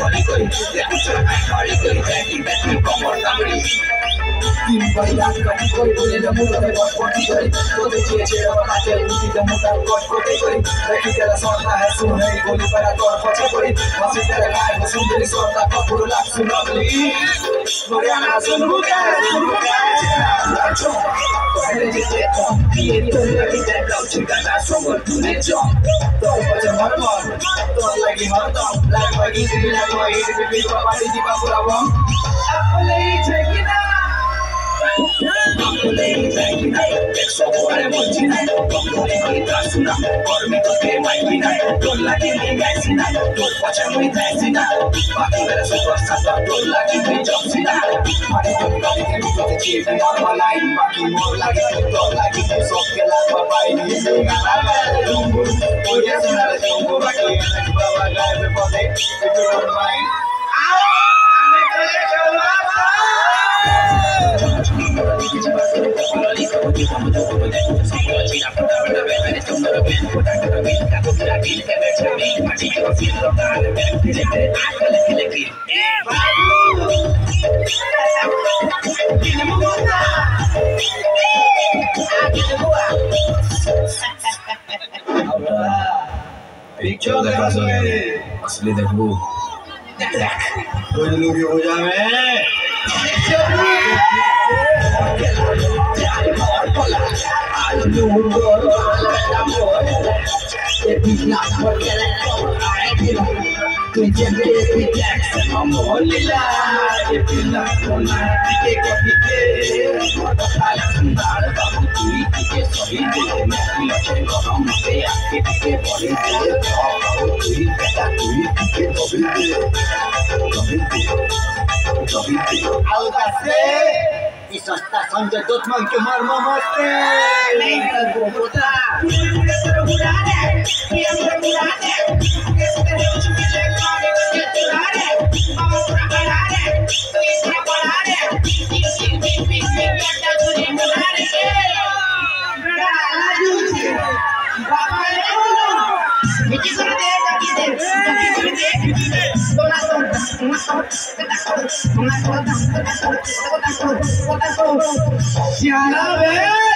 Kori kori, lagi cerai kori kori, lagi beti komor tamri. Tim bayar kami kori kori, namu kami bot kori kori, kode cie cie rawa kate, uti kamu tar kot kori kori, lagi tera sorta hai sunai goli para tor pace kori, masih tera kai masih dari sorta kapuru laksu nabli. Koreana sunbuka, lancong, kore cie cie, itu lagi tekau cinta tak sungguh tunejong, tau macam hormon, tau lagi hormon, lagi di bawah di Purawang, aku lagi checking out. Aku lagi checking out, besok ada muncina, kamu lagi terasuna, kormi tu kemai bina, dol lagi mengai sina, dol macam mengai sina, bagi beres satu dol lagi menjauh sina, mari kita kita cipta normal lain, bagi mor lagi dol lagi besok kelak bapai ni sekarang tunggu, punya sudah tunggu bagi lagi bawa gaya berpotek, itu normal. Picture देखा सोने असली देखो कोई लोग हो जावे y son de dos man que marmomaste. Ya la ves.